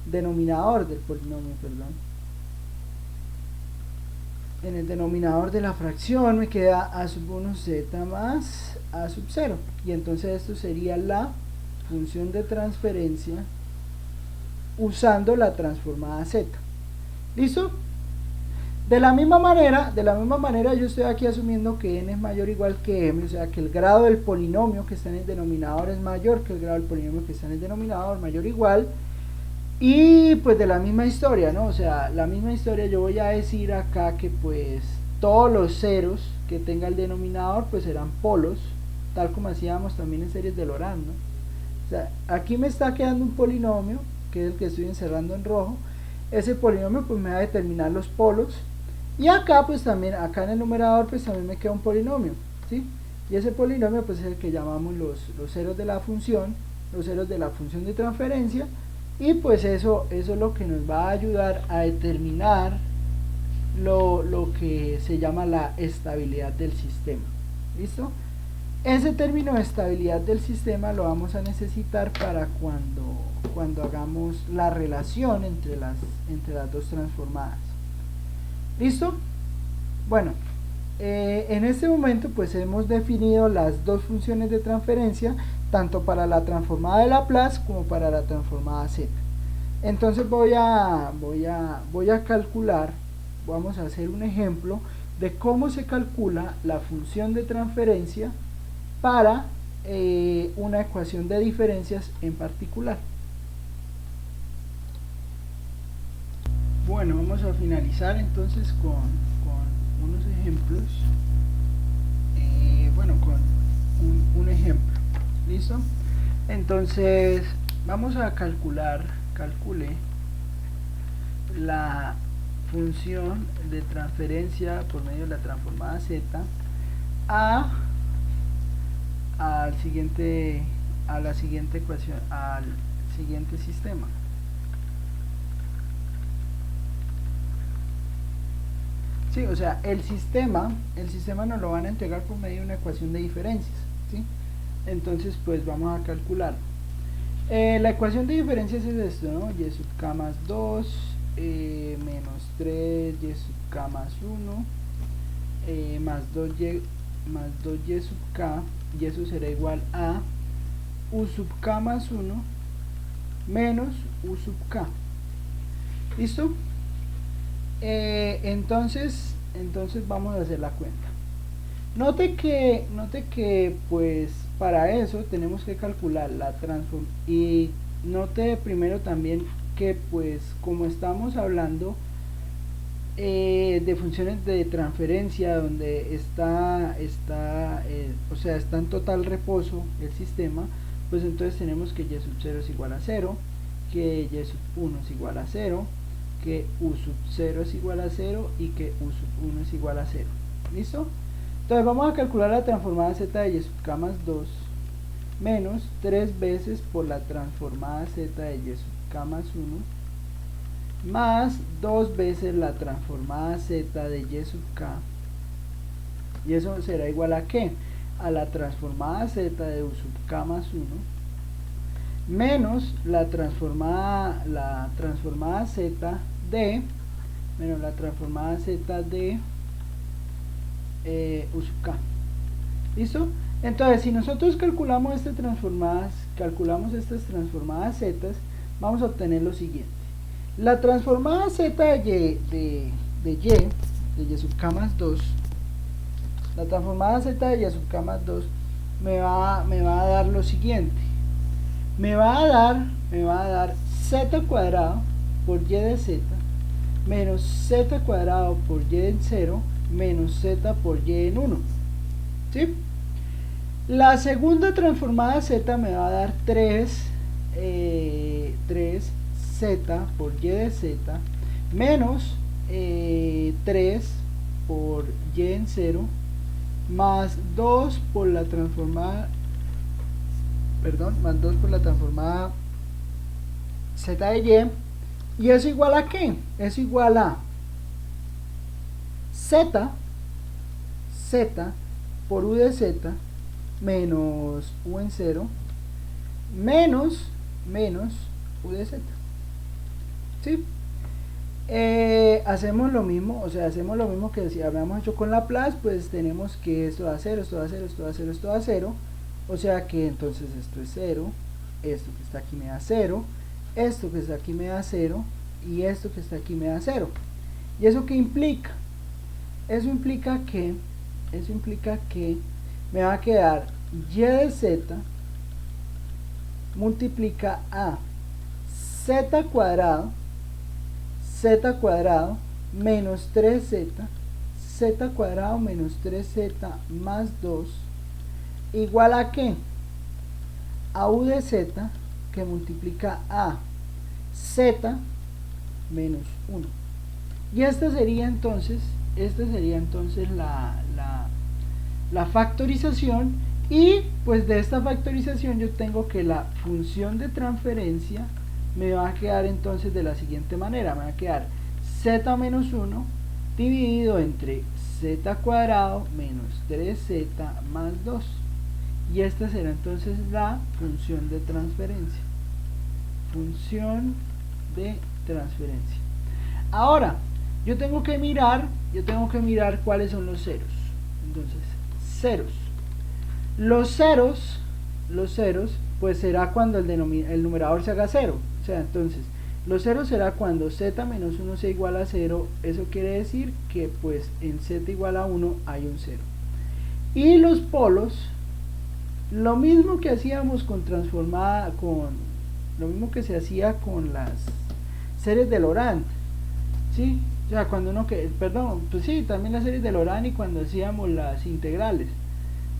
denominador del polinomio, perdón, en el denominador de la fracción me queda a sub 1 z más a sub 0, y entonces esto sería la función de transferencia usando la transformada z. ¿Listo? De la misma manera yo estoy aquí asumiendo que n es mayor o igual que m, o sea que el grado del polinomio que está en el denominador es mayor que el grado del polinomio que está en el denominador, mayor o igual. Y pues de la misma historia, ¿no? O sea, la misma historia, yo voy a decir acá que pues todos los ceros que tenga el denominador pues serán polos, tal como hacíamos también en series de Lorentz, ¿no? O sea, aquí me está quedando un polinomio, que es el que estoy encerrando en rojo. Ese polinomio pues me va a determinar los polos, y acá pues también, acá en el numerador pues también me queda un polinomio, ¿sí? Y ese polinomio pues es el que llamamos los ceros de la función, los ceros de la función de transferencia. Y pues eso es lo que nos va a ayudar a determinar lo que se llama la estabilidad del sistema. ¿Listo? Ese término de estabilidad del sistema lo vamos a necesitar para cuando hagamos la relación entre las dos transformadas. ¿Listo? Bueno, en este momento pues hemos definido las dos funciones de transferencia, tanto para la transformada de Laplace como para la transformada z. Entonces voy a calcular, vamos a hacer un ejemplo de cómo se calcula la función de transferencia para una ecuación de diferencias en particular. Bueno, vamos a finalizar entonces con unos ejemplos, bueno, con un ejemplo. ¿Listo? Entonces vamos a calcule la función de transferencia por medio de la transformada z a la siguiente ecuación, al siguiente sistema. Sí, o sea, el sistema nos lo van a entregar por medio de una ecuación de diferencias, ¿sí? Entonces pues vamos a calcular. La ecuación de diferencias es esto, ¿no? Y sub k más 2 menos 3 y sub k más 1 más 2y sub k, y eso será igual a u sub k más 1 menos u sub k. ¿Listo? Entonces vamos a hacer la cuenta. Note que pues para eso tenemos que calcular la transform, y note primero también que pues como estamos hablando de funciones de transferencia donde está en total reposo el sistema, pues entonces tenemos que y sub 0 es igual a 0, que y sub 1 es igual a 0, que u sub 0 es igual a 0 y que u sub 1 es igual a 0. ¿Listo? Entonces vamos a calcular la transformada z de y sub k más 2 menos 3 veces por la transformada z de y sub k más 1 más 2 veces la transformada z de y sub k, y eso será igual a ¿qué? A la transformada z de u sub k más 1 menos la transformada z de menos la transformada z de u sub k. ¿Listo? Entonces si nosotros calculamos estas transformadas z, vamos a obtener lo siguiente. La transformada z de y sub k más 2, la transformada z de y sub k más 2 me va a dar lo siguiente. Me va a dar z cuadrado por y de z menos z cuadrado por y en 0 menos z por y en 1. ¿Sí? La segunda transformada z me va a dar 3z por y de z menos 3 por y en 0 más 2 por la transformada z de y eso igual a ¿qué? Es igual a z por u de z menos u en 0 menos u de z. ¿Sí? hacemos lo mismo, o sea, hacemos lo mismo que si habíamos hecho con Laplace, pues tenemos que esto da 0, esto da 0, esto da 0, esto da 0, o sea que entonces esto es 0, esto que está aquí me da 0, esto que está aquí me da 0, y esto que está aquí me da 0. ¿Y eso qué implica? Eso implica que me va a quedar y de z multiplica a z cuadrado menos 3z, z cuadrado menos 3z más 2 igual a ¿qué? A u de z que multiplica a z menos 1. Y esta sería entonces la factorización, y pues de esta factorización yo tengo que la función de transferencia me va a quedar entonces de la siguiente manera, me va a quedar z menos 1 dividido entre z cuadrado menos 3z más 2, y esta será entonces la función de transferencia. Ahora yo tengo que mirar cuáles son los ceros. Entonces, ceros. Los ceros, pues será cuando el numerador se haga 0. O sea, entonces, los ceros será cuando z menos 1 sea igual a 0. Eso quiere decir que pues en z igual a 1 hay un 0. Y los polos, lo mismo que hacíamos lo mismo que se hacía con las series de Laurent, ¿sí? O sea, cuando pues sí, también las series de Laurent y cuando hacíamos las integrales.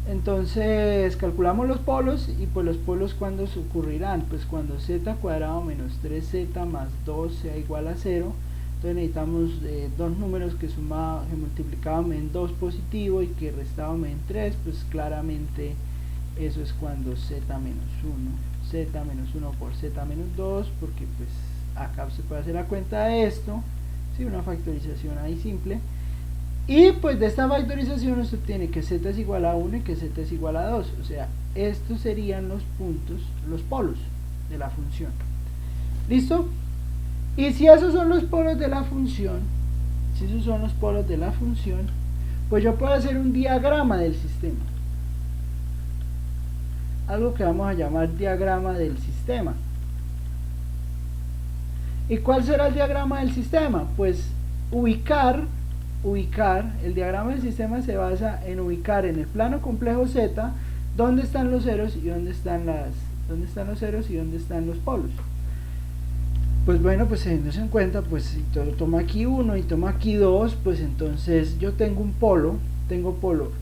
Entonces calculamos los polos, y pues los polos ¿cuándo se ocurrirán? Pues cuando z cuadrado menos 3z más 2 sea igual a 0. Entonces necesitamos dos números que multiplicaban en 2 positivo y que restaban en 3, pues claramente eso es cuando z menos 1 por z menos 2, porque pues acá se puede hacer la cuenta de esto, ¿sí? Una factorización ahí simple. Y pues de esta factorización usted obtiene que z es igual a 1 y que z es igual a 2. O sea, estos serían los puntos, los polos de la función. ¿Listo? Y si esos son los polos de la función, pues yo puedo hacer un diagrama del sistema. Algo que vamos a llamar diagrama del sistema. ¿Y cuál será el diagrama del sistema? Pues el diagrama del sistema se basa en ubicar en el plano complejo Z dónde están los ceros y dónde están los polos. Pues bueno, pues teniendo en cuenta, pues si tomo aquí 1 y tomo aquí 2, pues entonces yo tengo polo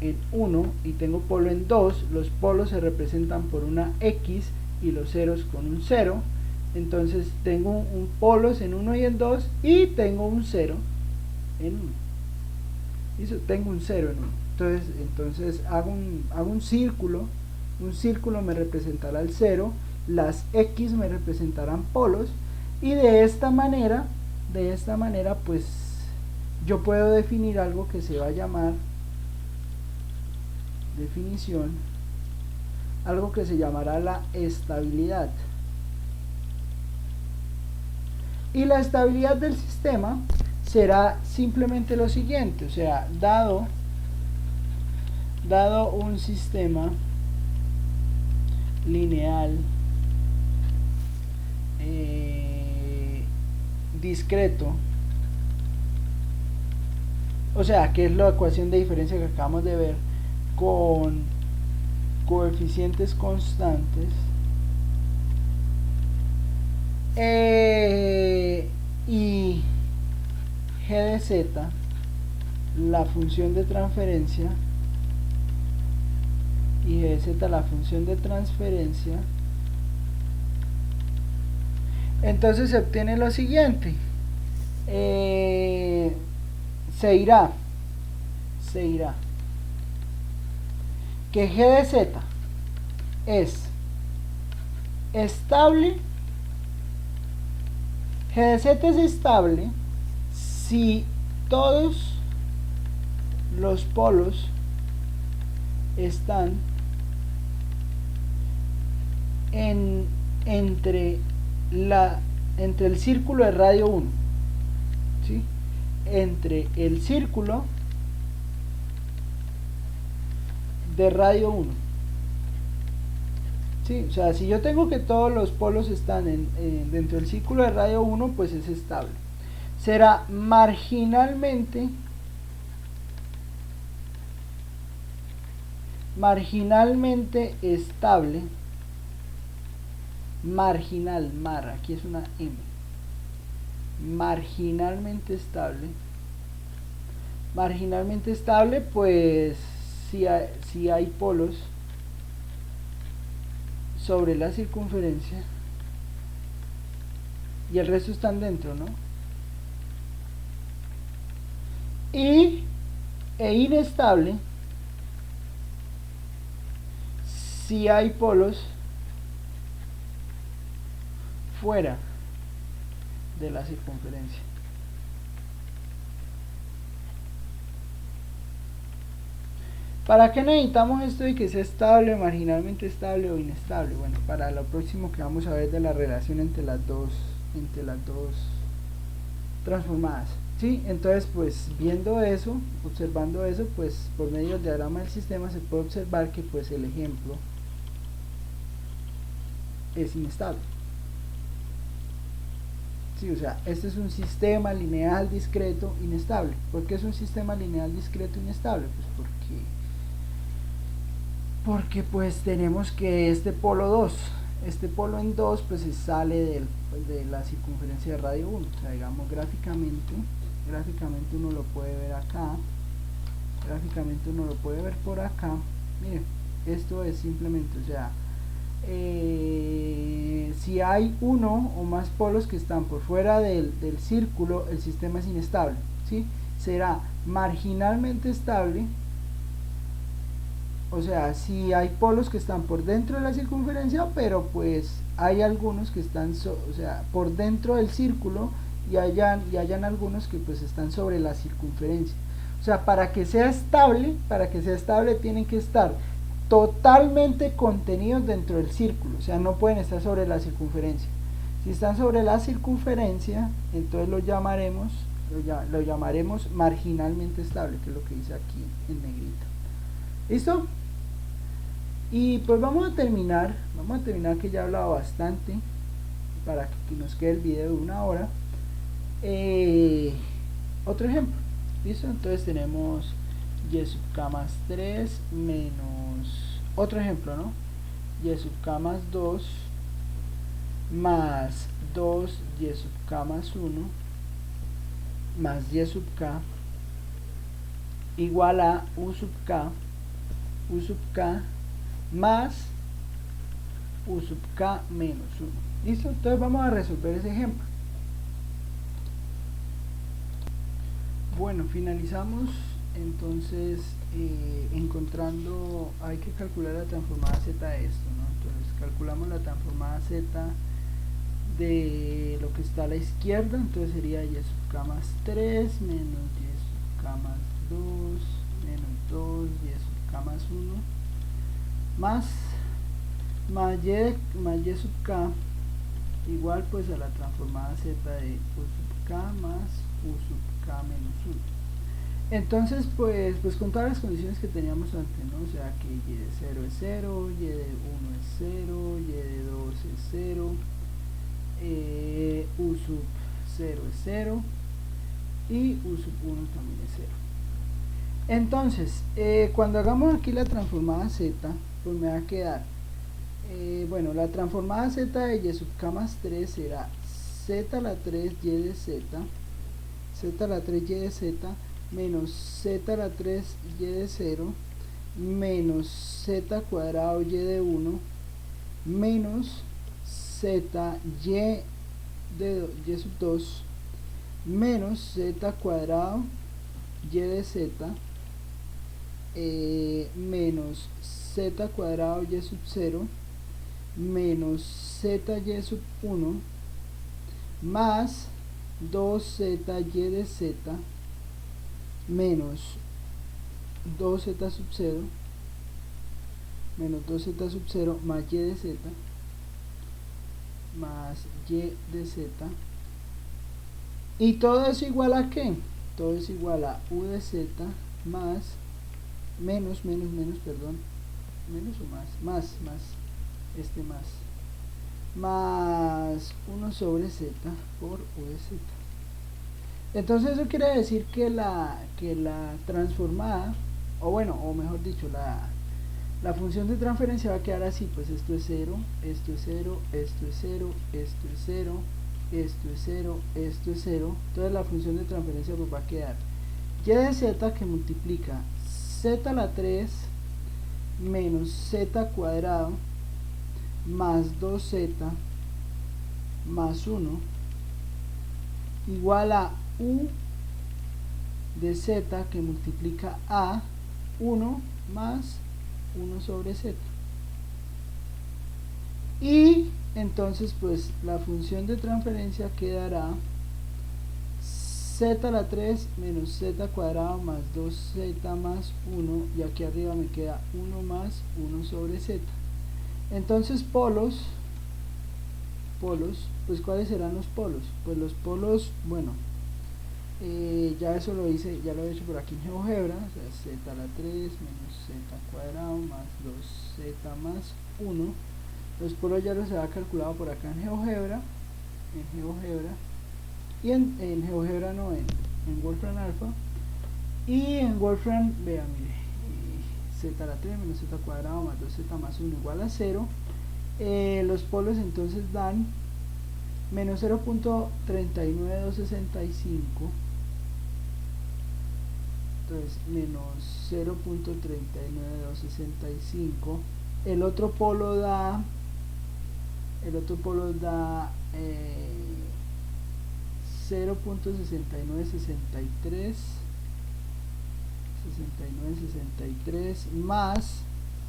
en 1 y tengo polo en 2. Los polos se representan por una X y los ceros con un 0. Entonces tengo un polos en 1 y en 2, y tengo un 0 en 1. Tengo un 0 en 1. Entonces hago un círculo. Un círculo me representará el 0, las X me representarán polos, y de esta manera pues yo puedo definir algo que se va a llamar algo que se llamará la estabilidad. Y la estabilidad del sistema será simplemente lo siguiente, o sea, dado un sistema lineal discreto, o sea, que es la ecuación de diferencia que acabamos de ver, con coeficientes constantes, y g de z, la función de transferencia, y g de z, la función de transferencia, entonces se obtiene lo siguiente. Se dirá que g de z es estable. G de z es estable si todos los polos están entre el círculo de radio 1, entre el círculo de radio 1. ¿Sí? O sea, si yo tengo que todos los polos están dentro del círculo de radio 1, pues es estable. Será marginalmente estable, marginal, aquí es una M, marginalmente estable, pues si hay polos sobre la circunferencia y el resto están dentro, ¿no? E inestable si hay polos fuera de la circunferencia. ¿Para qué necesitamos esto de que sea estable, marginalmente estable o inestable? Bueno, para lo próximo que vamos a ver de la relación entre las dos transformadas. ¿Sí? Entonces, pues viendo eso, observando eso, pues por medio del diagrama del sistema se puede observar que pues el ejemplo es inestable. Sí, o sea, este es un sistema lineal discreto inestable. ¿Por qué es un sistema lineal discreto inestable? Pues porque pues tenemos que este polo en 2 pues se sale de la circunferencia de radio 1. O sea, digamos gráficamente uno lo puede ver acá, gráficamente uno lo puede ver por acá. Miren, esto es simplemente, o sea, si hay uno o más polos que están por fuera del círculo, el sistema es inestable, ¿sí? Será marginalmente estable, o sea, si hay polos que están por dentro de la circunferencia, pero pues hay algunos que están o sea, por dentro del círculo y hayan algunos que pues están sobre la circunferencia. O sea, para que sea estable tienen que estar totalmente contenidos dentro del círculo, o sea, no pueden estar sobre la circunferencia. Si están sobre la circunferencia, entonces lo llamaremos marginalmente estable, que es lo que dice aquí en negrito. ¿Listo? Y pues vamos a terminar que ya he hablado bastante para que nos quede el video de 1 hora. Otro ejemplo, ¿listo? Entonces tenemos y sub k más 3 menos, otro ejemplo, ¿no? Y sub k más 2 más 2 y sub k más 1 más y sub k igual a u sub k más u sub k menos 1. ¿Listo? Entonces vamos a resolver ese ejemplo. Bueno, finalizamos entonces encontrando, hay que calcular la transformada z de esto, ¿no? Entonces calculamos la transformada z de lo que está a la izquierda, entonces sería y sub k más 3 menos y sub k más 2 menos 2 y sub k más 1 más y sub k igual pues a la transformada z de u sub k más u sub k menos 1. Entonces pues con todas las condiciones que teníamos antes, ¿no? O sea que y de 0 es 0, y de 1 es 0, y de 2 es 0, u sub 0 es 0 y u sub 1 también es 0. Entonces cuando hagamos aquí la transformada z, pues me va a quedar bueno, la transformada z de y sub k más 3 será z a la 3 y de z a la 3 y de z menos z a la 3 y de 0 menos z cuadrado y de 1 menos z y de y sub 2 menos z cuadrado y de z menos z cuadrado y sub 0 menos z y sub 1 más 2z y de z menos 2z sub 0 menos 2z sub 0 más y de z más y de z, y todo eso igual a ¿qué? todo es igual a u de z más menos o más 1 sobre z por u de z. Entonces eso quiere decir que la transformada, o mejor dicho, la función de transferencia va a quedar así, pues esto es 0, esto es 0, esto es 0, esto es 0, esto es 0, esto es 0. Entonces la función de transferencia pues va a quedar y de z que multiplica z a la 3 menos z cuadrado más 2z más 1 igual a u de z que multiplica a 1 más 1 sobre z. Y entonces pues la función de transferencia quedará z a la 3 menos z cuadrado más 2z más 1, y aquí arriba me queda 1 más 1 sobre z. Entonces polos, pues ¿cuáles serán los polos? Pues los polos, bueno, ya eso lo hice, ya lo he hecho por aquí en GeoGebra, o sea, z a la 3 menos z cuadrado más 2z más 1. Los polos ya los había calculado por acá en GeoGebra, y en GeoGebra no, en Wolfram Alpha. Y en Wolfram, vean, mire, z a la 3 menos z cuadrado más 2z más 1 igual a 0. Los polos entonces dan menos 0.39265, entonces menos 0.39265. el otro polo da 0.6963 más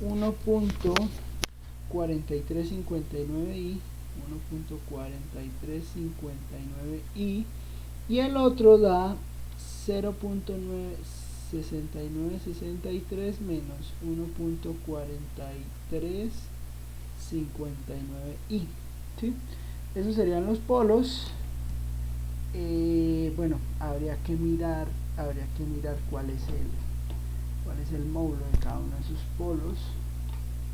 1.4359i, y el otro da 0.6963 menos 1.4359i, ¿sí? Esos serían los polos. Bueno, habría que mirar cuál es el módulo de cada uno de esos polos.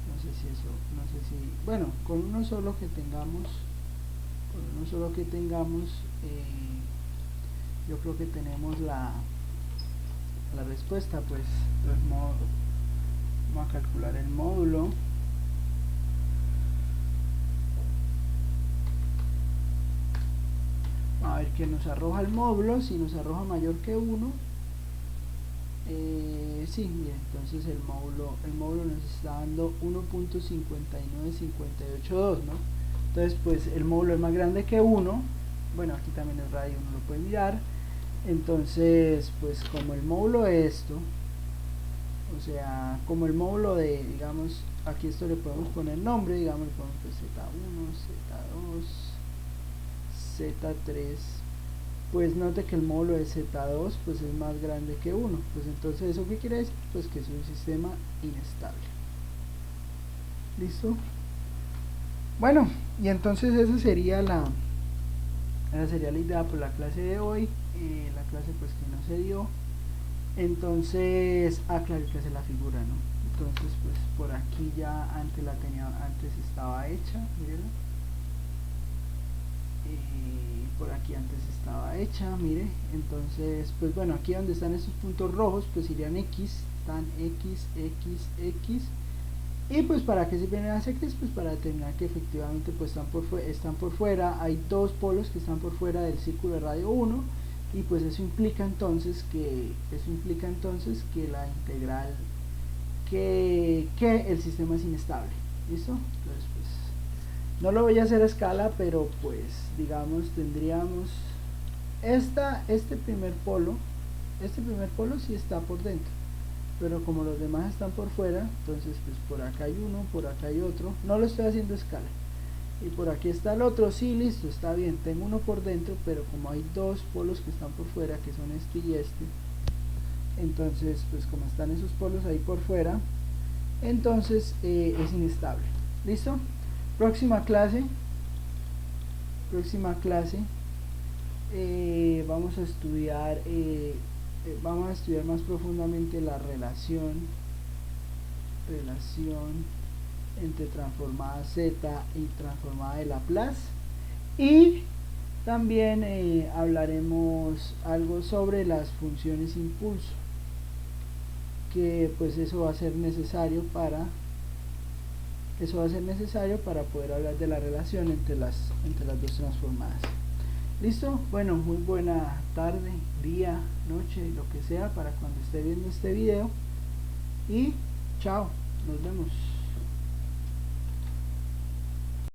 No sé si bueno, con uno solo que tengamos, yo creo que tenemos la respuesta. Pues vamos a calcular el módulo. A ver qué nos arroja el módulo. Si nos arroja mayor que 1, sí, bien, entonces el módulo nos está dando 1.59582, ¿no? Entonces pues el módulo es más grande que 1. Bueno, aquí también el radio uno lo puede mirar. Entonces pues como el módulo de esto, o sea, como el módulo de, digamos, aquí esto le podemos poner nombre, digamos, le ponemos pues Z1, Z2, Z3, pues note que el módulo de Z2 pues es más grande que 1, pues entonces ¿eso qué quiere decir? Pues que es un sistema inestable. ¿Listo? Bueno, y entonces esa sería la idea por la clase de hoy, la clase pues que no se dio. Entonces, claro que hace la figura, ¿no? Entonces pues por aquí ya antes estaba hecha, mírenla. Por aquí antes estaba hecha, mire. Entonces pues bueno, aquí donde están estos puntos rojos pues irían X, están X, y pues para qué sirven las X, pues para determinar que efectivamente pues están por fuera. Hay dos polos que están por fuera del círculo de radio 1, y pues eso implica entonces que la integral, que el sistema es inestable. ¿Listo? Entonces pues no lo voy a hacer a escala, pero pues digamos tendríamos este primer polo sí está por dentro, pero como los demás están por fuera, entonces pues por acá hay uno, por acá hay otro. No lo estoy haciendo a escala. Y por aquí está el otro. Sí, listo, está bien, tengo uno por dentro, pero como hay dos polos que están por fuera, que son este y este, entonces pues como están esos polos ahí por fuera, entonces es inestable. ¿Listo? Próxima clase vamos a estudiar más profundamente la relación entre transformada Z y transformada de Laplace, y también hablaremos algo sobre las funciones impulso, que pues eso va a ser necesario para poder hablar de la relación entre las dos transformadas. ¿Listo? Bueno, muy buena tarde, día, noche, lo que sea para cuando esté viendo este video, y chao, nos vemos.